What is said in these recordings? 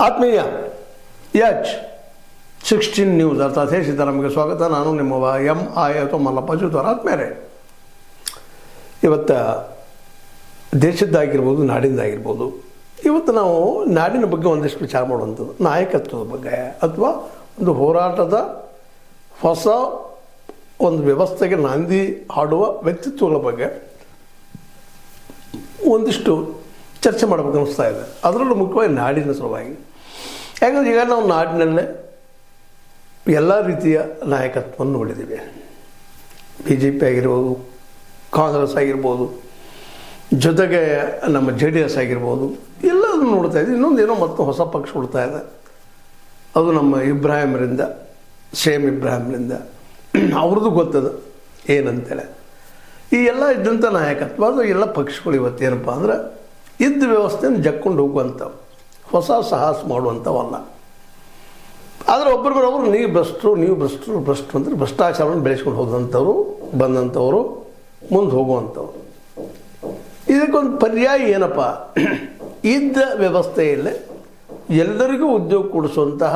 ಆತ್ಮೀಯ H16 news ಅರ್ಥಾತ್ ಹೇ ಸೀತಾರಾಮ್ಗೆ ಸ್ವಾಗತ. ನಾನು ನಿಮ್ಮವ MI ಅಥವಾ ಮಲ್ಲಪ್ಪ ಜೂತವರ. ಆತ್ಮೇಲೆ ಇವತ್ತು ದೇಶದ್ದಾಗಿರ್ಬೋದು, ನಾಡಿಂದಾಗಿರ್ಬೋದು, ಇವತ್ತು ನಾವು ನಾಡಿನ ಬಗ್ಗೆ ಒಂದಿಷ್ಟು ವಿಚಾರ ಮಾಡುವಂಥದ್ದು, ನಾಯಕತ್ವದ ಬಗ್ಗೆ ಅಥವಾ ಒಂದು ಹೋರಾಟದ ಹೊಸ ಒಂದು ವ್ಯವಸ್ಥೆಗೆ ನಾಂದಿ ಹಾಡುವ ವ್ಯಕ್ತಿತ್ವಗಳ ಬಗ್ಗೆ ಒಂದಿಷ್ಟು ಚರ್ಚೆ ಮಾಡಬೇಕು ಅನ್ನಿಸ್ತಾ ಇದೆ. ಅದರಲ್ಲೂ ಮುಖ್ಯವಾಗಿ ನಾಡಿನ ಸಲುವಾಗಿ. ಯಾಕಂದರೆ ಈಗ ನಾವು ನಾಡಿನಲ್ಲೇ ಎಲ್ಲ ರೀತಿಯ ನಾಯಕತ್ವವನ್ನು ನೋಡಿದ್ದೀವಿ. BJP ಆಗಿರ್ಬೋದು, ಕಾಂಗ್ರೆಸ್ ಆಗಿರ್ಬೋದು, ಜೊತೆಗೆ ನಮ್ಮ JDS ಆಗಿರ್ಬೋದು, ಎಲ್ಲದನ್ನು ನೋಡ್ತಾ ಇದ್ದೀವಿ. ಇನ್ನೊಂದೇನೋ ಮತ್ತು ಹೊಸ ಪಕ್ಷ ಉಳ್ತಾ ಇದೆ. ಅದು ನಮ್ಮ ಇಬ್ರಾಹಿಮ್ರಿಂದ, ಸೇಮ್ ಇಬ್ರಾಹಿಮ್ರಿಂದ ಅವ್ರದ್ದು ಗೊತ್ತದ ಏನಂತೇಳಿ. ಈ ಎಲ್ಲ ಇದ್ದಂಥ ನಾಯಕತ್ವ ಅದು ಎಲ್ಲ ಪಕ್ಷಗಳು ಇವತ್ತೇನಪ್ಪ ಅಂದ್ರೆ ಇದ್ದ ವ್ಯವಸ್ಥೆಯನ್ನು ಜಕ್ಕೊಂಡು ಹೋಗುವಂಥವು, ಹೊಸ ಸಾಹಸ ಮಾಡುವಂಥವಲ್ಲ. ಆದರೆ ಒಬ್ಬರಿಗೊಬ್ಬರು ನೀವು ಭ್ರಷ್ಟರು ಅಂದರೆ ಭ್ರಷ್ಟಾಚಾರವನ್ನು ಬೆಳೆಸ್ಕೊಂಡು ಹೋದಂಥವ್ರು, ಬಂದಂಥವರು, ಮುಂದೆ ಹೋಗುವಂಥವ್ರು. ಇದಕ್ಕೊಂದು ಪರ್ಯಾಯ ಏನಪ್ಪ, ಇದ್ದ ವ್ಯವಸ್ಥೆಯಲ್ಲೇ ಎಲ್ಲರಿಗೂ ಉದ್ಯೋಗ ಕೊಡಿಸುವಂತಹ,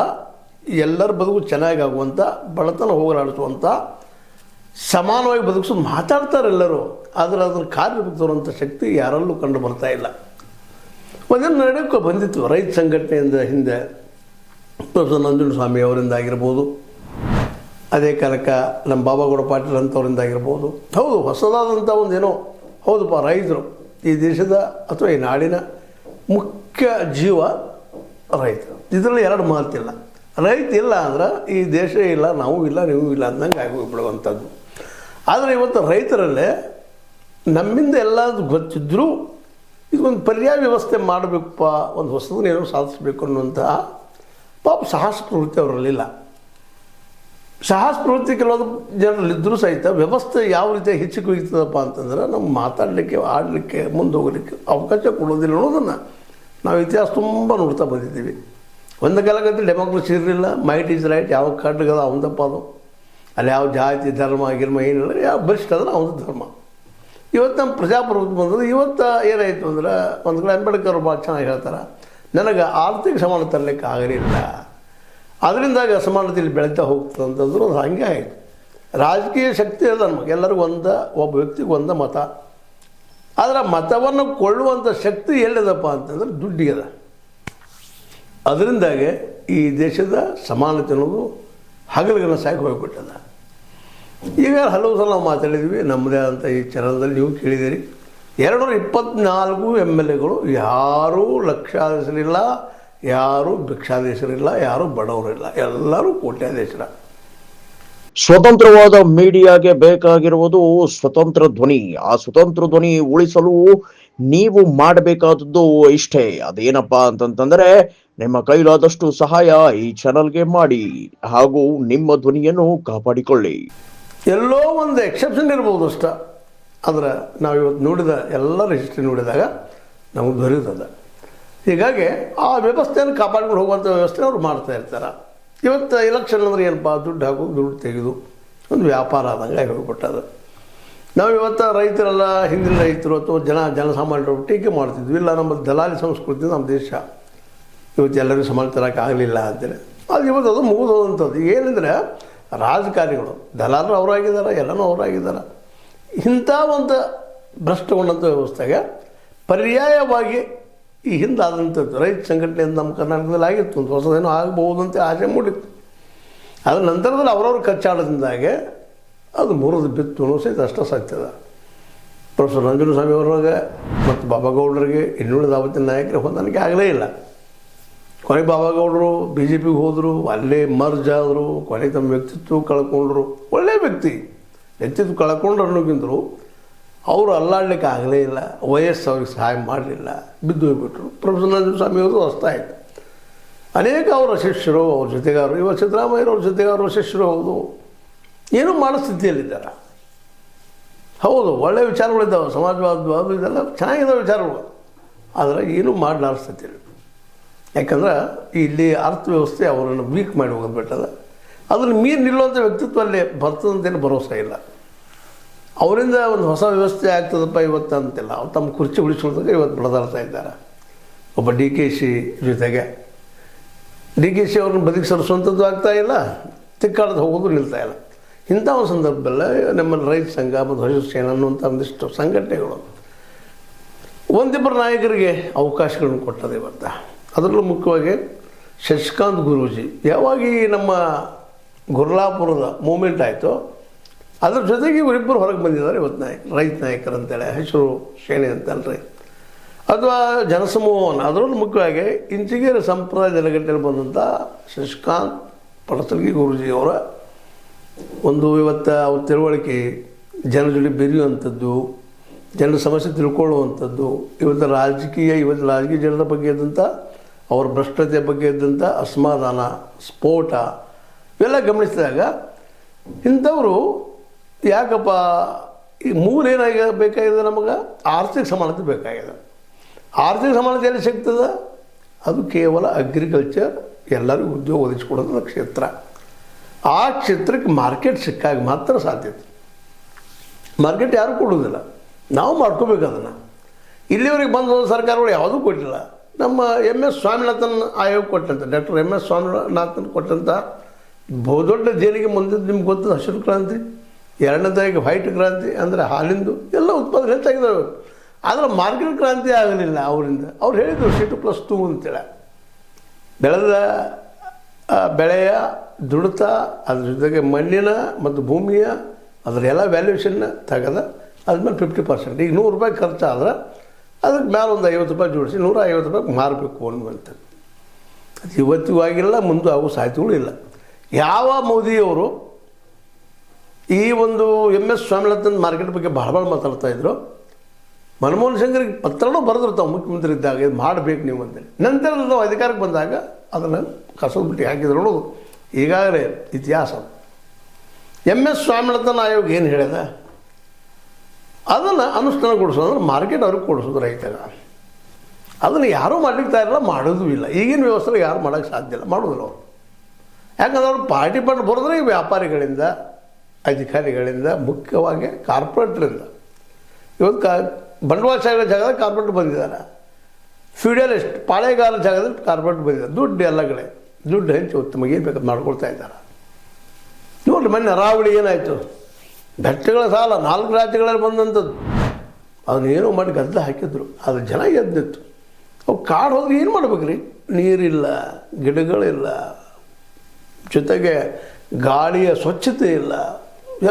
ಎಲ್ಲರ ಬದುಕು ಚೆನ್ನಾಗಿ ಆಗುವಂಥ, ಬಡತನ ಹೋಗಲಾಡಿಸುವಂಥ, ಸಮಾನವಾಗಿ ಬದುಕಿಸೋದು ಮಾತಾಡ್ತಾರೆ ಎಲ್ಲರೂ. ಆದರೆ ಅದನ್ನು ಕಾರ್ಯರೂಪಕ್ಕೆ ತರುವಂಥ ಶಕ್ತಿ ಯಾರಲ್ಲೂ ಕಂಡು ಬರ್ತಾ ಇಲ್ಲ. ಒಂದೇನು ನಡೆಯೋಕ್ಕೆ ಬಂದಿತ್ತು ರೈತ ಸಂಘಟನೆಯಿಂದ ಹಿಂದೆ ಪ್ರೊಫೆಸರ್ ನಂಜುಂಡ ಸ್ವಾಮಿ ಅವರಿಂದ ಆಗಿರ್ಬೋದು, ಅದೇ ಕಾಲಕ್ಕೆ ನಮ್ಮ ಬಾಬಾಗೌಡ ಪಾಟೀಲ್ ಅಂಥವರಿಂದ ಆಗಿರ್ಬೋದು. ಹೌದು, ಹೊಸದಾದಂಥ ಒಂದೇನೋ ಹೌದಪ್ಪ, ರೈತರು ಈ ದೇಶದ ಅಥವಾ ಈ ನಾಡಿನ ಮುಖ್ಯ ಜೀವ ರೈತರು. ಇದರಲ್ಲಿ ಎರಡು ಮಾತಿಲ್ಲ. ರೈತ ಇಲ್ಲ ಅಂದ್ರೆ ಈ ದೇಶ ಇಲ್ಲ, ನಾವು ಇಲ್ಲ, ನೀವು ಇಲ್ಲ ಅಂದಂಗೆ ಆಗೋಗ್ಬಿಡುವಂಥದ್ದು. ಆದರೆ ಇವತ್ತು ರೈತರಲ್ಲೇ ನಮ್ಮಿಂದ ಎಲ್ಲ ಗೊತ್ತಿದ್ದರೂ ಇದೊಂದು ಪರ್ಯಾಯ ವ್ಯವಸ್ಥೆ ಮಾಡಬೇಕಪ್ಪ, ಒಂದು ಹೊಸದನ್ನೇನೋ ಸಾಧಿಸಬೇಕು ಅನ್ನುವಂತಹ ಪಾಪ ಸಾಹಸ ಪ್ರವೃತ್ತಿ ಅವರಲ್ಲಿಲ್ಲ. ಸಾಹಸ ಪ್ರವೃತ್ತಿ ಕೆಲವೊಂದು ಜನರಲ್ಲಿದ್ದರೂ ಸಹಿತ ವ್ಯವಸ್ಥೆ ಯಾವ ರೀತಿ ಹೆಚ್ಚಿಗೆ ಹೋಗ್ತದಪ್ಪ ಅಂತಂದ್ರೆ ನಮ್ಮ ಮಾತಾಡಲಿಕ್ಕೆ, ಆಡಲಿಕ್ಕೆ, ಮುಂದೆ ಹೋಗಲಿಕ್ಕೆ ಅವಕಾಶ ಕೊಡೋದಿಲ್ಲ ಅನ್ನೋದನ್ನು ನಾವು ಇತಿಹಾಸ ತುಂಬ ನೋಡ್ತಾ ಬಂದಿದ್ದೀವಿ. ಒಂದು ಕಾಲಕ್ಕೆ ಡೆಮೋಕ್ರಸಿ ಇರಲಿಲ್ಲ, ಮೈಟ್ ಈಸ್ ರೈಟ್, ಯಾವ ಕಡ್ಗದ ಅವಂದಪ್ಪ ಅದು, ಅಲ್ಲಿ ಯಾವ ಜಾತಿ ಧರ್ಮ ಗಿರ್ಮ ಏನಿಲ್ಲ, ಯಾವ ಬೆಸ್ಟ್ ಅಂದ್ರೆ ಅವನ ಧರ್ಮ. ಇವತ್ತು ನಮ್ಮ ಪ್ರಜಾಪ್ರಭುತ್ವ ಬಂದ್ರೆ ಇವತ್ತು ಏನಾಯಿತು ಅಂದ್ರೆ, ಒಂದು ಕಡೆ ಅಂಬೇಡ್ಕರ್ ಭಾಳ ಚೆನ್ನಾಗಿ ಹೇಳ್ತಾರೆ, ನನಗೆ ಆರ್ಥಿಕ ಸಮಾನತೆ ತರಲಿಕ್ಕೆ ಆಗಲಿಲ್ಲ, ಅದರಿಂದಾಗಿ ಅಸಮಾನತೆಯಲ್ಲಿ ಬೆಳೀತಾ ಹೋಗ್ತದೆ ಅಂತಂದ್ರು. ಅದು ಹಾಗೆ ಆಯಿತು. ರಾಜಕೀಯ ಶಕ್ತಿ ಅದ ನಮಗೆ, ಎಲ್ಲರಿಗೂ ಒಬ್ಬ ವ್ಯಕ್ತಿಗೆ ಒಂದು ಮತ. ಆದರೆ ಮತವನ್ನು ಕೊಳ್ಳುವಂಥ ಶಕ್ತಿ ಎಲ್ಲಿದಪ್ಪ ಅಂತಂದ್ರೆ ದುಡ್ಡಿಗೆದ. ಅದರಿಂದಾಗೆ ಈ ದೇಶದ ಸಮಾನತೆ ಅನ್ನೋದು ಹಗಲಿಗನ ಸಾಗಿ ಹೋಗಿಬಿಟ್ಟದ. ಈಗ ಹಲವು ಸಲ ನಾವು ಮಾತಾಡಿದ್ವಿ ನಮ್ಮದೇ ಅಂತ ಈ ಚಾನಲ್ದಲ್ಲಿ, ನೀವು ಕೇಳಿದ್ದೀರಿ. 224 MLAಗಳು ಯಾರೂ ಲಕ್ಷಾಧೀಶರಿಲ್ಲ, ಯಾರೂ ಭಿಕ್ಷಾಧೀಶರಿಲ್ಲ, ಯಾರೂ ಬಡವರಿಲ್ಲ, ಎಲ್ಲರೂ ಕೋಟ್ಯಾಧೀಶರ. ಸ್ವತಂತ್ರವಾದ ಮೀಡಿಯಾಗೆ ಬೇಕಾಗಿರುವುದು ಸ್ವತಂತ್ರ ಧ್ವನಿ. ಆ ಸ್ವತಂತ್ರ ಧ್ವನಿ ಉಳಿಸಲು ನೀವು ಮಾಡಬೇಕಾದದ್ದು ಇಷ್ಟೇ. ಅದೇನಪ್ಪಾ ಅಂತಂತಂದ್ರೆ, ನಿಮ್ಮ ಕೈಲಾದಷ್ಟು ಸಹಾಯ ಈ ಚಾನಲ್ಗೆ ಮಾಡಿ ಹಾಗೂ ನಿಮ್ಮ ಧ್ವನಿಯನ್ನು ಕಾಪಾಡಿಕೊಳ್ಳಿ. ಎಲ್ಲೋ ಒಂದು ಎಕ್ಸೆಪ್ಷನ್ ಇರ್ಬೋದು ಅಷ್ಟ. ಆದರೆ ನಾವು ಇವತ್ತು ನೋಡಿದ ಎಲ್ಲರ ಹಿಸ್ಟ್ರಿ ನೋಡಿದಾಗ ನಮಗೆ ದೊರೆಯುತ್ತದೆ. ಹೀಗಾಗಿ ಆ ವ್ಯವಸ್ಥೆಯನ್ನು ಕಾಪಾಡ್ಕೊಂಡು ಹೋಗುವಂಥ ವ್ಯವಸ್ಥೆ ಅವ್ರು ಮಾಡ್ತಾ ಇರ್ತಾರೆ. ಇವತ್ತು ಎಲೆಕ್ಷನ್ ಅಂದರೆ ಏನಪ್ಪ, ದುಡ್ಡು ಹಾಕೋದು, ದುಡ್ಡು ತೆಗೆದು ಒಂದು ವ್ಯಾಪಾರ ಆದಂಗೆ ಹೋಗ್ಬಿಟ್ಟದು. ನಾವು ಇವತ್ತು ರೈತರೆಲ್ಲ, ಹಿಂದಿನ ರೈತರು ಅಥವಾ ಜನಸಾಮಾನ್ಯರು ಟೀಕೆ ಮಾಡ್ತಿದ್ವಿ. ಇಲ್ಲ, ನಮ್ಮ ದಲಾಲಿ ಸಂಸ್ಕೃತಿ ನಮ್ಮ ದೇಶ ಇವತ್ತು ಎಲ್ಲರಿಗೂ ಸಮಾನ ತರಕ್ಕೆ ಆಗಲಿಲ್ಲ ಅಂತೇಳಿ. ಅದು ಇವತ್ತು ಅದು ಮುಗಿದೋದಂಥದ್ದು. ಏನಂದರೆ ರಾಜಕಾರಣಿಗಳು, ದಲಾಲರು ಅವರಾಗಿದ್ದಾರೆ, ಎಲ್ಲನೂ ಅವರಾಗಿದ್ದಾರೆ. ಇಂಥ ಒಂದು ಭ್ರಷ್ಟಗೊಂಡಂಥ ವ್ಯವಸ್ಥೆಗೆ ಪರ್ಯಾಯವಾಗಿ ಈ ಹಿಂದಾದಂಥದ್ದು ರೈತ ಸಂಘಟನೆಯಿಂದ ನಮ್ಮ ಕರ್ನಾಟಕದಲ್ಲಿ ಆಗಿತ್ತು. ಒಂದು ಹೊಸದೇನೋ ಆಗಬಹುದು ಅಂತ ಆಸೆ ಮೂಡಿತ್ತು. ಅದರ ನಂತರದಲ್ಲಿ ಅವರವ್ರು ಕಚ್ಚಾಡದಿಂದಾಗೆ ಅದು ಮುರಿದು ಬಿತ್ತು ಅನ್ನೋ ಸಹಿತ ಅಷ್ಟೇ ಸತ್ಯದ. ಪ್ರೊಫೆಸರ್ ನಂಜುಂಡ ಸ್ವಾಮಿ ಅವರಿಗೆ ಮತ್ತು ಬಾಬಾಗೌಡರಿಗೆ ಇನ್ನುಳಿದ ಆವತ್ತಿನ ನಾಯಕರಿಗೆ ಹೊಂದಾಣಿಕೆ ಆಗಲೇ ಇಲ್ಲ. ಕೊನೆಗೆ ಬಾಬಾಗೌಡರು BJPಗೆ ಹೋದರು, ಅಲ್ಲೇ ಮರ್ಜ್ ಆದರು, ಕೊನೆಗೆ ತಮ್ಮ ವ್ಯಕ್ತಿತ್ವ ಕಳ್ಕೊಂಡ್ರು. ಒಳ್ಳೆಯ ವ್ಯಕ್ತಿತ್ವ ಕಳ್ಕೊಂಡ್ರು ಅನ್ನೋಕ್ಕಿಂತರೂ ಅವರು ಅಲ್ಲಾಡಲಿಕ್ಕೆ ಆಗಲೇ ಇಲ್ಲ. ವಯಸ್ಸು ಅವ್ರಿಗೆ ಸಹಾಯ ಮಾಡಲಿಲ್ಲ, ಬಿದ್ದು ಹೋಗ್ಬಿಟ್ರು. ಪ್ರೊಫೆಸರ್ ನಂಜುಂಡ ಸ್ವಾಮಿ ಅವರು ಹೊಸ್ತಾಯಿತು. ಅನೇಕ ಅವರ ಶಿಷ್ಯರು, ಅವ್ರ ಜೊತೆಗಾರರು, ಇವಾಗ ಸಿದ್ದರಾಮಯ್ಯವ್ರ ಜೊತೆಗಾರರು ಶಿಷ್ಯರು ಹೌದು, ಏನೂ ಮಾಡೋ ಸ್ಥಿತಿಯಲ್ಲಿದ್ದಾರೆ. ಹೌದು, ಒಳ್ಳೆಯ ವಿಚಾರಗಳಿದ್ದಾವೆ, ಸಮಾಜವಾದ ಅದು ಇದೆಲ್ಲ ಚೆನ್ನಾಗಿದ್ದಾವೆ ವಿಚಾರಗಳು. ಆದರೆ ಏನೂ ಮಾಡಲಾರ ಸ್ಥಿತಿಯಲ್ಲಿ. ಯಾಕಂದ್ರೆ ಇಲ್ಲಿ ಅರ್ಥವ್ಯವಸ್ಥೆ ಅವರನ್ನು ವೀಕ್ ಮಾಡಿ ಹೋಗೋದ್ಬಿಟ್ಟದ. ಅದನ್ನು ಮೀರಿ ನಿಲ್ಲುವಂಥ ವ್ಯಕ್ತಿತ್ವ ಅಲ್ಲಿ ಬರ್ತದಂತೇನು ಭರವಸೆ ಇಲ್ಲ. ಅವರಿಂದ ಒಂದು ಹೊಸ ವ್ಯವಸ್ಥೆ ಆಗ್ತದಪ್ಪ ಇವತ್ತು ಅಂತಿಲ್ಲ. ಅವ್ರು ತಮ್ಮ ಕುರ್ಚಿ ಉಳಿಸ್ಕೊಳ್ದಾಗ ಇವತ್ತು ಬಡದಾಡ್ತಾ ಇದ್ದಾರೆ. ಒಬ್ಬ ಡಿ ಕೆ ಶಿ ಜೊತೆಗೆ ಡಿ ಕೆ ಶಿ ಅವ್ರನ್ನ ಬದುಕಿ ಸರಿಸುವಂಥದ್ದು ಆಗ್ತಾಯಿಲ್ಲ, ತಿಕ್ಕಾಡೋದು ಹೋಗೋದು ನಿಲ್ತಾ ಇಲ್ಲ. ಇಂಥ ಒಂದು ಸಂದರ್ಭದಲ್ಲೇ ನಮ್ಮಲ್ಲಿ ರೈತ ಸಂಘ ಮತ್ತು ಹಸಿರು ಸೇನೆ ಅನ್ನುವಂಥ ಒಂದಿಷ್ಟು ಸಂಘಟನೆಗಳು ಒಂದಿಬ್ಬರು ನಾಯಕರಿಗೆ ಅವಕಾಶಗಳನ್ನು ಕೊಟ್ಟದೆ ಇವತ್ತು. ಅದರಲ್ಲೂ ಮುಖ್ಯವಾಗಿ ಶಶಿಕಾಂತ್ ಗುರೂಜಿ ಯಾವಾಗ ಈ ನಮ್ಮ ಗುರ್ಲಾಪುರದ ಮೂಮೆಂಟ್ ಆಯಿತು, ಅದ್ರ ಜೊತೆಗೆ ಇವರಿಬ್ಬರು ಹೊರಗೆ ಬಂದಿದ್ದಾರೆ ಇವತ್ತು ರೈತ ನಾಯಕರು ಅಂತೇಳಿ, ಹಸಿರು ಸೇನೆ ಅಂತಲ್ರಿ, ಅಥವಾ ಜನಸಮೂಹವನ್ನು. ಅದರಲ್ಲೂ ಮುಖ್ಯವಾಗಿ ಇಂಚಿಗೇರಿ ಸಂಪ್ರದಾಯ ನೆಲೆಗಟ್ಟಲ್ಲಿ ಬಂದಂಥ ಶಶಿಕಾಂತ್ ಪಡಸಲ್ಗಿ ಗುರೂಜಿಯವರ ಒಂದು ಇವತ್ತು ಅವ್ರ ತಿಳುವಳಿಕೆ, ಜನರ ಜೊತೆ ಬೆರೆಯುವಂಥದ್ದು, ಜನರ ಸಮಸ್ಯೆ ತಿಳ್ಕೊಳ್ಳುವಂಥದ್ದು, ಇವತ್ತು ರಾಜಕೀಯ ಜನರ ಬಗ್ಗೆ ಇದ್ದಂಥ ಅವ್ರ ಭ್ರಷ್ಟತೆ ಬಗ್ಗೆ ಇದ್ದಂಥ ಅಸಮಾಧಾನ, ಸ್ಫೋಟ ಇವೆಲ್ಲ ಗಮನಿಸಿದಾಗ ಇಂಥವರು ಯಾಕಪ್ಪ ಈ ಮೂರೇನಾಗ ಬೇಕಾಗಿದೆ, ನಮಗೆ ಆರ್ಥಿಕ ಸಮಾನತೆ ಬೇಕಾಗಿದೆ. ಆರ್ಥಿಕ ಸಮಾನತೆ ಎಲ್ಲಿ ಸಿಗ್ತದೆ? ಅದು ಕೇವಲ ಅಗ್ರಿಕಲ್ಚರ್, ಎಲ್ಲರಿಗೂ ಉದ್ಯೋಗ ಒದಗಿಸ್ಕೊಡೋದು ಕ್ಷೇತ್ರ. ಆ ಕ್ಷೇತ್ರಕ್ಕೆ ಮಾರ್ಕೆಟ್ ಸಿಕ್ಕಾಗ ಮಾತ್ರ ಸಾಧ್ಯತೆ. ಮಾರ್ಕೆಟ್ ಯಾರೂ ಕೊಡೋದಿಲ್ಲ, ನಾವು ಮಾಡ್ಕೋಬೇಕು ಅದನ್ನು. ಇಲ್ಲಿವರೆಗೆ ಬಂದ ಸರ್ಕಾರಗಳು ಯಾವುದೂ ಕೊಟ್ಟಿಲ್ಲ. ನಮ್ಮ MS ಸ್ವಾಮಿನಾಥನ್ ಆಯೋಗ ಕೊಟ್ಟಂಥ, ಡಾಕ್ಟರ್ MS ಸ್ವಾಮಿನಾಥನ್ ಕೊಟ್ಟಂಥ ಬಹುದೊಡ್ಡ ಜೇನಿಗೆ ಮುಂದೆ ನಿಮ್ಗೆ ಗೊತ್ತದ ಹಸಿರು ಕ್ರಾಂತಿ, ಎರಡನೇದಾಗಿ ವೈಟ್ ಕ್ರಾಂತಿ ಅಂದರೆ ಹಾಲಿಂದು ಎಲ್ಲ ಉತ್ಪಾದನೆ ಹೆಚ್ಚಾಗಿದ್ದಾವೆ. ಆದರೆ ಮಾರ್ಕೆಟ್ ಕ್ರಾಂತಿ ಆಗಲಿಲ್ಲ ಅವರಿಂದ. ಅವ್ರು ಹೇಳಿದರು C2+2 ಅಂತೇಳಿ. ಬೆಳೆಯ ದುಡಿತ, ಅದ್ರ ಜೊತೆಗೆ ಮಣ್ಣಿನ ಮತ್ತು ಭೂಮಿಯ ಅದರ ಎಲ್ಲ ವ್ಯಾಲ್ಯೂಷನ್ನ ತೆಗೆದ ಅದ್ಮೇಲೆ 50%. ಈಗ ₹100 ಖರ್ಚಾದ್ರೆ ಅದಕ್ಕೆ ಮೇಲೆ ಒಂದು ₹50 ಜೋಡಿಸಿ ₹150 ಮಾರಬೇಕು ಅನ್ನುವಂಥ. ಅದು ಇವತ್ತಿಗೂ ಆಗಿಲ್ಲ, ಮುಂದೆ ಆಗೋ ಸಾಧ್ಯತೆಗಳು ಇಲ್ಲ. ಯಾವ ಮೋದಿಯವರು ಈ ಒಂದು MS ಸ್ವಾಮಿನಾಥನ್ ಮಾರ್ಕೆಟ್ ಬಗ್ಗೆ ಭಾಳ ಮಾತಾಡ್ತಾಯಿದ್ರು. ಮನಮೋಹನ್ ಸಿಂಗ್ರಿಗೆ ಪತ್ರನೂ ಬರೆದಿರ್ತಾವೆ ಮುಖ್ಯಮಂತ್ರಿ ಇದ್ದಾಗ, ಇದು ಮಾಡಬೇಕು ನೀವು ಅಂತೇಳಿ. ನಂತರ ನಾವು ಅಧಿಕಾರಕ್ಕೆ ಬಂದಾಗ ಅದನ್ನು ಕಸದ ಬಿಟ್ಟು ಹಾಕಿದ್ರು ನೋಡೋದು ಈಗಾಗಲೇ ಇತಿಹಾಸ. MS ಸ್ವಾಮಿನಾಥನ್ ಆಯೋಗ ಏನು ಹೇಳಿದೆ ಅದನ್ನು ಅನುಷ್ಠಾನಗೊಳಿಸೋದ್ರೆ ಮಾರ್ಕೆಟ್ ಅವ್ರಿಗೆ ಕೊಡಿಸೋದು ರೈತಗ. ಅದನ್ನು ಯಾರೂ ಮಾಡಲಿಕ್ಕೆ ತಯಾರಿಲ್ಲ, ಮಾಡೋದು ಇಲ್ಲ. ಈಗಿನ ವ್ಯವಸ್ಥೆ ಯಾರು ಮಾಡೋಕ್ಕೆ ಸಾಧ್ಯ ಇಲ್ಲ, ಮಾಡೋದಿಲ್ಲ ಅವರು. ಯಾಕಂದ್ರೆ ಅವ್ರು ಪಾರ್ಟಿ ಫಂಡ್ ಬರೋದ್ರೆ ಈ ವ್ಯಾಪಾರಿಗಳಿಂದ, ಅಧಿಕಾರಿಗಳಿಂದ, ಮುಖ್ಯವಾಗಿ ಕಾರ್ಪೊರೇಟ್ರಿಂದ. ಇವತ್ತು ಬಂಡವಾಳಶಾಹಿಗಳ ಜಾಗದಲ್ಲಿ ಕಾರ್ಪೊರೇಟ್ ಬಂದಿದ್ದಾರೆ, ಫ್ಯೂಡಲಿಸ್ಟ್ ಪಾಳೆಗಾರ ಜಾಗದಲ್ಲಿ ಕಾರ್ಪೊರೇಟ್ ಬಂದಿದ್ದಾರೆ. ದುಡ್ಡು ಎಲ್ಲ ಕಡೆ ದುಡ್ಡು ಹಂಚಿ ಉತ್ತಮ ಏನು ಬೇಕಾದ್ರೆ ಮಾಡ್ಕೊಳ್ತಾ ಇದ್ದಾರೆ. ನೋಡಿರಿ ಮೊನ್ನೆ ಅರಾವಳಿ ಏನಾಯಿತು, ಬೆಟ್ಟಗಳ ಸಾಲ 4 ರಾಜ್ಯಗಳಲ್ಲಿ ಬಂದಂಥದ್ದು. ಅದನ್ನೇನೋ ಮಾಡಿ ಗದ್ದಲ ಹಾಕಿದ್ರು, ಅದು ಜನ ಎದ್ದಿತ್ತು. ಅವು ಕಾಡು ಹೋದ್ರೆ ಏನು ಮಾಡ್ಬೇಕ್ರಿ? ನೀರಿಲ್ಲ, ಗಿಡಗಳಿಲ್ಲ, ಜೊತೆಗೆ ಗಾಳಿಯ ಸ್ವಚ್ಛತೆ ಇಲ್ಲ,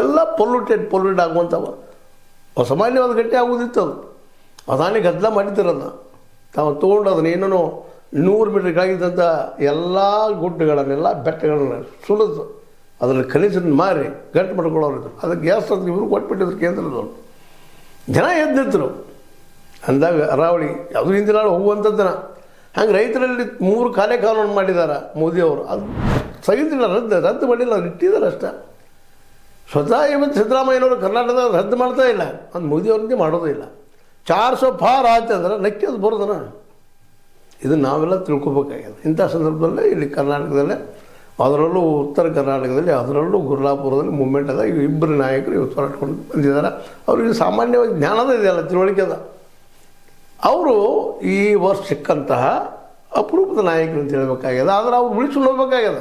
ಎಲ್ಲ ಪೊಲ್ಯೂಟೆಡ್ ಆಗುವಂಥವ. ಅಸಾಮಾನ್ಯವಾದ ಗಟ್ಟಿ ಆಗೋದಿತ್ತು ಅದು. ಅದಾನಿ ಗದ್ದಲ ಮಾಡಿದ್ದಿರಲ್ಲ, ತಾವು ತೊಗೊಂಡು ಅದನ್ನ ಏನೇನೋ 100 ಮೀಟರ್ ಕೆಳಗಿದ್ದಂಥ ಎಲ್ಲ ಗುಡ್ಡಗಳನ್ನೆಲ್ಲ ಬೆಟ್ಟಗಳನ್ನ ಸುಲಿದು ಅದರಲ್ಲಿ ಖನಿಜನ್ನು ಮಾರಿ ಗಟ್ಟಿ ಮಾಡ್ಕೊಳ್ಳೋರಿದ್ರು. ಅದಕ್ಕೆ ಗ್ಯಾಸ್ ಅಂತ ಇವರು ಕೊಟ್ಬಿಟ್ಟಿದ್ರು ಕೇಂದ್ರದವರು. ಜನ ಎದ್ದಿದ್ರು ಅಂದಾಗ ಅರಾವಳಿ ಯಾವುದೂ ಹಿಂದಿನ ನಾಳು ಹೋಗುವಂಥದ್ದನ. ಹಂಗೆ ರೈತರಲ್ಲಿ 3 ಕಾನೂನು ಮಾಡಿದ್ದಾರೆ ಮೋದಿಯವರು. ಅದು ಸಹಿತಿಲ್ಲ, ರದ್ದು ಮಾಡಿಲ್ಲ, ಅವ್ರು ಇಟ್ಟಿದ್ದಾರೆ ಅಷ್ಟೇ. ಸ್ವತಃ ಇವತ್ತು ಸಿದ್ದರಾಮಯ್ಯನವರು ಕರ್ನಾಟಕದ ರದ್ದು ಮಾಡ್ತಾ ಇಲ್ಲ, ಅದು ಮೋದಿಯವ್ರಿಗೆ ಮಾಡೋದೇ ಇಲ್ಲ. 400 ಪಾರ್ ಆಯ್ತು ಅಂದ್ರೆ ನಕ್ಕಿ ಅದು ಬರೋದನ. ಇದನ್ನು ನಾವೆಲ್ಲ ತಿಳ್ಕೊಬೇಕಾಗ್ಯದ. ಇಂಥ ಸಂದರ್ಭದಲ್ಲೇ ಇಲ್ಲಿ ಕರ್ನಾಟಕದಲ್ಲೇ, ಅದರಲ್ಲೂ ಉತ್ತರ ಕರ್ನಾಟಕದಲ್ಲಿ, ಅದರಲ್ಲೂ ಗುರ್ಲಾಪುರದಲ್ಲಿ ಮೂಮೆಂಟ್ ಅದ. ಈಗ 2 ನಾಯಕರು ಇವತ್ತು ಹೊರಟ್ಕೊಂಡು ಬಂದಿದ್ದಾರೆ. ಅವ್ರಿಗೆ ಸಾಮಾನ್ಯವಾಗಿ ಜ್ಞಾನದ ಇದೆಯಲ್ಲ, ತಿಳುವಳಿಕೆ ಅದ. ಅವರು ಈ ವರ್ಷ ಸಿಕ್ಕಂತಹ ಅಪರೂಪದ ನಾಯಕರು ಅಂತ ಹೇಳಬೇಕಾಗ್ಯದ. ಆದರೆ ಅವ್ರು ಉಳಿಸ್ಕೊಂಡು ಹೋಗ್ಬೇಕಾಗ್ಯದ.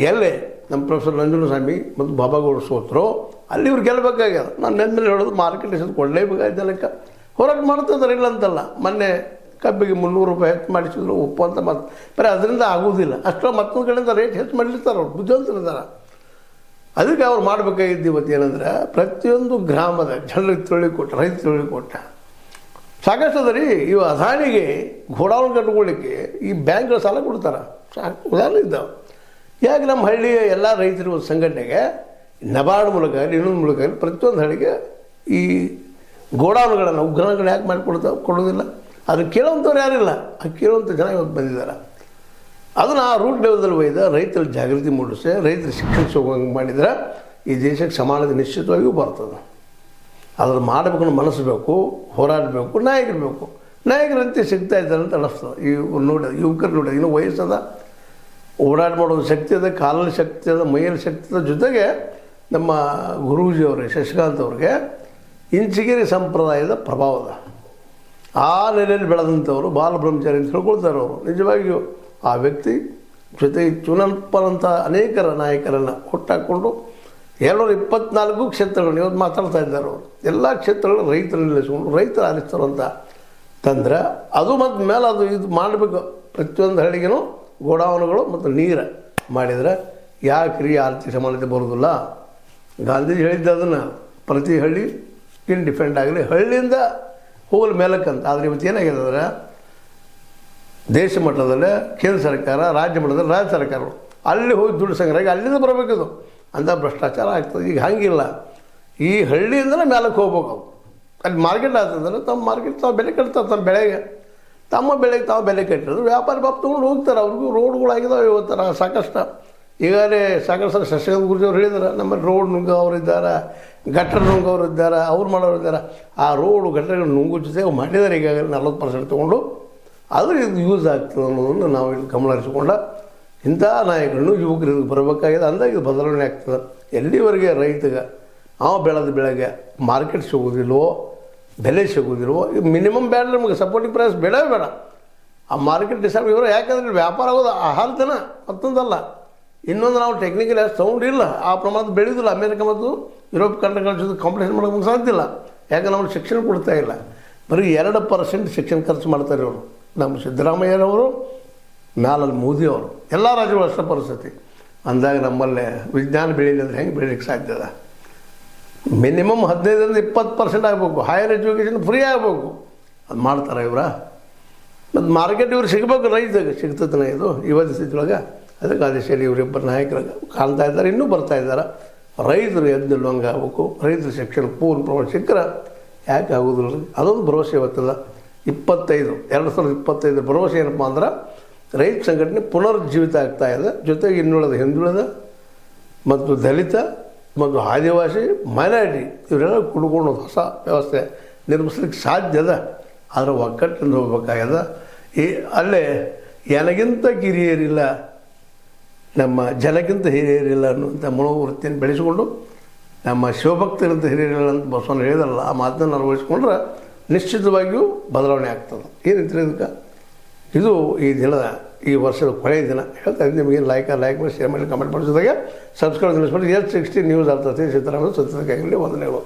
ಎಲ್ಲೇ ನಮ್ಮ ಪ್ರೊಫೆಸರ್ ನಂಜುಂಡಸ್ವಾಮಿ ಮತ್ತು ಬಾಬಾಗೌಡರು ಸೋತರು ಅಲ್ಲಿ ಇವ್ರು ಗೆಲ್ಲಬೇಕಾಗ್ಯದ. ನಾನು ನೆನ್ನೆ ಹೇಳೋದು ಮಾರ್ಕೆಟ್ ಹೆಸರು ಕೊಡಲೇಬೇಕಾಯ್ತು. ಲೆಕ್ಕ ಹೋರಾಟ ಮಾಡ್ತಿದ್ದಾರೆ, ಇಲ್ಲ ಅಂತಲ್ಲ. ಮೊನ್ನೆ ಕಬ್ಬಿಗೆ ₹300 ಹೆಚ್ಚು ಮಾಡಿಸಿದ್ರು, ಒಪ್ಪುವಂಥ ಮಾತು. ಬರೀ ಅದರಿಂದ ಆಗೋದಿಲ್ಲ. ಅಷ್ಟೋ ಮತ್ತೊಂದು ಕಡೆಯಿಂದ ರೇಟ್ ಹೆಚ್ಚು ಮಾಡಿರ್ತಾರೆ, ಅವ್ರು ಬುದ್ಧಿವಂತರಿದ್ದಾರೆ. ಅದಕ್ಕೆ ಅವ್ರು ಮಾಡಬೇಕಾಗಿದ್ದು ಇವತ್ತು ಏನಂದ್ರೆ, ಪ್ರತಿಯೊಂದು ಗ್ರಾಮದ ಜನರಿಗೆ ತಿಳಿಕೊಟ್ಟ, ರೈತ ತಿಳಿಕೊಟ್ಟ ಸಾಕಷ್ಟು ಅದ ರೀ. ಇವು ಅದಾನಿಗೆ ಗೋಡೌನ್ ಕಟ್ಕೊಳ್ಳಿಕ್ಕೆ ಈ ಬ್ಯಾಂಕ್ಗಳ ಸಾಲ ಕೊಡ್ತಾರೆ. ಉದಾಹರಣೆ ಇದ್ದಾವೆ. ಯಾಕೆ ನಮ್ಮ ಹಳ್ಳಿಯ ಎಲ್ಲ ರೈತರು ಸಂಘಟನೆಗೆ ನಬಾರ್ಡ್ ಮೂಲಕ ಇನ್ನೊಂದು ಮೂಲಕ ಪ್ರತಿಯೊಂದು ಹಳ್ಳಿಗೆ ಈ ಗೋಡೌನ್ಗಳನ್ನು, ಉಗ್ರಾಣಗಳು ಯಾಕೆ ಕೊಡೋದಿಲ್ಲ? ಅದನ್ನು ಕೇಳುವಂಥವ್ರು ಯಾರಿಲ್ಲ. ಆ ಕೇಳುವಂಥ ಜನ ಇವತ್ತು ಬಂದಿದ್ದಾರೆ. ಅದನ್ನು ಆ ರೂಟ್ ಲೆವೆಲ್ದಲ್ಲಿ ಒಯ್ದ ರೈತರ ಜಾಗೃತಿ ಮೂಡಿಸಿ, ರೈತರ ಶಿಕ್ಷಣ ಹೋಗಂಗೆ ಮಾಡಿದರೆ ಈ ದೇಶಕ್ಕೆ ಸಮಾನತೆ ನಿಶ್ಚಿತವಾಗಿಯೂ ಬರ್ತದೆ. ಅದನ್ನು ಮಾಡಬೇಕು ಮನಸ್ಸು ಬೇಕು, ಹೋರಾಡಬೇಕು, ನಾಯಕರು ಬೇಕು. ನಾಯಕರಂತೆ ಸಿಗ್ತಾ ಇದ್ದಾರೆ ಅಂತ ಅನ್ನಿಸ್ತದೆ. ಯುವಕರು ನೋಡಿ, ಇನ್ನೂ ವಯಸ್ಸದ, ಓಡಾಟ ಮಾಡೋದು ಶಕ್ತಿ ಅದ, ಕಾಲಲ್ಲಿ ಶಕ್ತಿ ಅದ, ಮೈಯಲ್ಲಿ ಶಕ್ತಿ ಅದ. ಜೊತೆಗೆ ನಮ್ಮ ಗುರೂಜಿಯವ್ರಿಗೆ, ಶಶಿಕಾಂತ್ ಅವ್ರಿಗೆ ಇಂಚಿಗೇರಿ ಸಂಪ್ರದಾಯದ ಪ್ರಭಾವದ. ಆ ನೆಲೆಯಲ್ಲಿ ಬೆಳೆದಂಥವರು ಬಾಲಬ್ರಹ್ಮಚಾರಿ ಅಂತ ಹೇಳ್ಕೊಳ್ತಾರೆ ಅವರು. ನಿಜವಾಗಿಯೂ ಆ ವ್ಯಕ್ತಿ ಜೊತೆಗೆ ಚುನಲ್ಪರಂಥ ಅನೇಕರ ನಾಯಕರನ್ನು ಹುಟ್ಟಾಕ್ಕೊಂಡು 224 ಕ್ಷೇತ್ರಗಳನ್ನು ಇವತ್ತು ಮಾತಾಡ್ತಾ ಇದ್ದಾರೆ ಅವರು. ಎಲ್ಲ ಕ್ಷೇತ್ರಗಳು ರೈತರನ್ನು ನಿಲ್ಲಿಸ್ಕೊಂಡು ರೈತರ ಆರಿಸ್ತಾರಂತ ತಂದ್ರೆ ಅದು ಮತ್ತು ಮೇಲೆ ಅದು ಇದು ಮಾಡಬೇಕು. ಪ್ರತಿಯೊಂದು ಹಳ್ಳಿಗೂ ಗೋಡಾವಣೆಗಳು ಮತ್ತು ನೀರು ಮಾಡಿದರೆ ಯಾಕ್ರಿ ಆರ್ಥಿಕ ಸಮಾನತೆ ಬರೋದಿಲ್ಲ? ಗಾಂಧೀಜಿ ಹೇಳಿದ್ದ ಅದನ್ನು ಪ್ರತಿ ಹಳ್ಳಿ ಡಿಫೆಂಡ್ ಆಗಲಿ, ಹಳ್ಳಿಯಿಂದ ಹೋಗಲು ಮೇಲಕ್ಕಂತ. ಆದರೆ ಇವತ್ತು ಏನಾಗಿದೆ ಅಂದರೆ ದೇಶ ಮಟ್ಟದಲ್ಲೇ ಕೇಂದ್ರ ಸರ್ಕಾರ, ರಾಜ್ಯ ಮಟ್ಟದಲ್ಲಿ ರಾಜ್ಯ ಸರ್ಕಾರಗಳು ಅಲ್ಲಿ ಹೋಗಿ ದುಡ್ಡು ಸಂಗ್ರಹ ಅಲ್ಲಿಂದ ಬರಬೇಕದು ಅಂತ ಭ್ರಷ್ಟಾಚಾರ ಆಗ್ತದೆ. ಈಗ ಹಾಗಿಲ್ಲ, ಈ ಹಳ್ಳಿಯಿಂದಲೇ ಮೇಲಕ್ಕೆ ಹೋಗ್ಬೇಕು. ಅಲ್ಲಿ ಮಾರ್ಕೆಟ್ ಆಗ್ತದಂದ್ರೆ ತಮ್ಮ ಮಾರ್ಕೆಟ್ ತಾವು ಬೆಲೆ ಕಟ್ತಾರೆ, ತಮ್ಮ ಬೆಳೆಗೆ ತಾವು ಬೆಲೆ ಕಟ್ಟಿದ್ರು ವ್ಯಾಪಾರಿ ಬಾಪ್ ತೊಗೊಂಡು ಹೋಗ್ತಾರೆ. ಅವ್ರಿಗೂ ರೋಡ್ಗಳಾಗಿದ್ದಾವೆ ಇವತ್ತರ ಸಾಕಷ್ಟು. ಈಗಾಗಲೇ ಸಾಕಷ್ಟು ಶಶಿಕಾಂತ್ ಗುರೂಜಿ ಅವ್ರು ಹೇಳಿದ್ದಾರೆ, ನಮ್ಮಲ್ಲಿ ರೋಡ್ ನುಂಗೋರು ಇದ್ದಾರೆ, ಗಟ್ಟರ್ ನುಂಗೋರು ಇದ್ದಾರೆ, ಅವ್ರು ಮಾಡೋರು ಇದ್ದಾರೆ. ಆ ರೋಡು ಗಟ್ಟರ್ಗಳು ನುಂಗೋ ಜೊತೆ ಮಾಡಿದ್ದಾರೆ ಈಗಾಗಲೇ 40% ತೊಗೊಂಡು. ಆದರೆ ಇದು ಯೂಸ್ ಆಗ್ತದೆ ಅನ್ನೋದನ್ನು ನಾವು ಇಲ್ಲಿ ಗಮನ ಹರಿಸಿಕೊಂಡ ಇಂಥ ನಾಯಕರನ್ನು ಯುವಕರಿಗೆ ಬರಬೇಕಾಗಿದೆ. ಅಂದಾಗ ಇದು ಬದಲಾವಣೆ ಆಗ್ತದೆ. ಎಲ್ಲಿವರೆಗೆ ರೈತಗೆ ಬೆಳೆದ ಬೆಳೆಗೆ ಮಾರ್ಕೆಟ್ ಸಿಗೋದಿಲ್ವೋ, ಬೆಲೆ ಸಿಗೋದಿಲ್ವೋ, ಈಗ ಮಿನಿಮಮ್ ಬೇಡ, ನಮಗೆ ಸಪೋರ್ಟಿಂಗ್ ಪ್ರೈಸ್ ಬೇಡವೇ ಬೇಡ. ಆ ಮಾರ್ಕೆಟ್ ಡಿಸೈಡ್ ಇವರು ಯಾಕಂದರೆ ವ್ಯಾಪಾರ ಆಗೋದು ಆಹಾರದನ ಮತ್ತೊಂದಲ್ಲ. ಇನ್ನೊಂದು ನಾವು ಟೆಕ್ನಿಕಲ್ ಸೌಂಡ್ ಇಲ್ಲ, ಆ ಪ್ರಮಾಣದ ಬೆಳೆಯೋದಿಲ್ಲ. ಅಮೇರಿಕ ಮತ್ತು ಯುರೋಪ್ ಕಂಟ್ರಿಗಳ ಜೊತೆ ಕಾಂಪಿಟೇಷನ್ ಮಾಡೋಕ್ಕೆ ಸಾಧ್ಯ ಇಲ್ಲ. ಯಾಕಂದ್ರೆ ನಮ್ಗೆ ಶಿಕ್ಷಣ ಕೊಡ್ತಾ ಇಲ್ಲ. ಬರೀ 2% ಶಿಕ್ಷಣ ಖರ್ಚು ಮಾಡ್ತಾರೆ ಇವರು. ನಮ್ಮ ಸಿದ್ದರಾಮಯ್ಯನವರು ಮ್ಯಾಲಲ್ಲಿ ಮೋದಿಯವರು, ಎಲ್ಲ ರಾಜ್ಯಗಳು ಅಷ್ಟೇ ಪರಿಸ್ಥಿತಿ. ಅಂದಾಗ ನಮ್ಮಲ್ಲೇ ವಿಜ್ಞಾನ ಬೆಳೀಲಿ ಅಂದರೆ ಹೆಂಗೆ ಬೆಳೀಲಿಕ್ಕೆ ಸಾಧ್ಯ ಅದ? ಮಿನಿಮಮ್ 15-20% ಆಗಬೇಕು. ಹೈಯರ್ ಎಜುಕೇಷನ್ ಫ್ರೀ ಆಗಬೇಕು. ಅದು ಮಾಡ್ತಾರೆ ಇವರ. ಮತ್ತು ಮಾರ್ಕೆಟ್ ಇವ್ರು ಸಿಗಬೇಕು, ರೈತಗೆ ಸಿಗ್ತದನ ಇದು ಇವತ್ತು ಸ್ಥಿತಿಯೊಳಗೆ. ಅದಕ್ಕೆ ಆದೇಶದಲ್ಲಿ ಇವರಿಬ್ಬರು ನಾಯಕರು ಕಾಣ್ತಾ ಇದ್ದಾರೆ, ಇನ್ನೂ ಬರ್ತಾ ಇದ್ದಾರೆ. ರೈತರು ಎದ್ದು ನಿಲ್ಲುವಂಗೆ ಆಗಬೇಕು. ರೈತರ ಶಿಕ್ಷಣ ಪೂರ್ಣ ಪ್ರಮಾಣ ಸಿಕ್ಕರೆ ಯಾಕೆ ಆಗೋದಿಲ್ಲ? ಅದೊಂದು ಭರವಸೆ ಇವತ್ತಲ್ಲ. 2025 ಭರವಸೆ ಏನಪ್ಪ ಅಂದ್ರೆ ರೈತ ಸಂಘಟನೆ ಪುನರುಜ್ಜೀವಿತ ಆಗ್ತಾಯಿದೆ. ಜೊತೆಗೆ ಇನ್ನುಳಿದ ಹಿಂದುಳಿದ ಮತ್ತು ದಲಿತ ಮತ್ತು ಆದಿವಾಸಿ ಮೈನಾರಿಟಿ ಇವರೆಲ್ಲ ಕುಡ್ಕೊಂಡು ಹೊಸ ವ್ಯವಸ್ಥೆ ನಿರ್ಮಿಸ್ಲಿಕ್ಕೆ ಸಾಧ್ಯ ಅದ. ಆದರೆ ಒಗ್ಗಟ್ಟಿಂದ ಹೋಗ್ಬೇಕಾಗ್ಯದ. ಅಲ್ಲೇ ನನಗಿಂತ ಕಿರಿಯರಿಲ್ಲ, ನಮ್ಮ ಜನಕ್ಕಿಂತ ಹಿರಿಯರಿಲ್ಲ ಅನ್ನುವಂಥ ಮನೋವೃತ್ತಿಯನ್ನು ಬೆಳೆಸಿಕೊಂಡು ನಮ್ಮ ಶಿವಭಕ್ತರಂತ ಹಿರಿಯರಿಲ್ಲ ಅಂತ ಬಸವಣ್ಣ ಹೇಳಿದಾರಲ್ಲ, ಆ ಮಾತನ್ನು ಅಳವಡಿಸ್ಕೊಂಡ್ರೆ ನಿಶ್ಚಿತವಾಗಿಯೂ ಬದಲಾವಣೆ ಆಗ್ತದೆ. ಏನಂತಾರೆ ಇದಕ್ಕೆ? ಇದು ಈ ದಿನದ ಈ ವರ್ಷದ ಕೊನೆಯ ದಿನ ಹೇಳ್ತಾ ಇದ್ದೀನಿ. ನಿಮಗೆ ಲೈಕ್ ಮಾಡಿ, ಶೇರ್ ಮಾಡಿ, ಕಮೆಂಟ್ ಮಾಡಿ, ಜೊತೆಗೆ ಸಬ್ಸ್ಕ್ರೈಬ್ ಮಾಡಿ. S60 ನ್ಯೂಸ್ ಆಗ್ತದೆ. ಸಿದ್ದರಾಮಯ್ಯ ಸತ್ಯಕಾಗಲಿ ವಂದನೆಗಳು.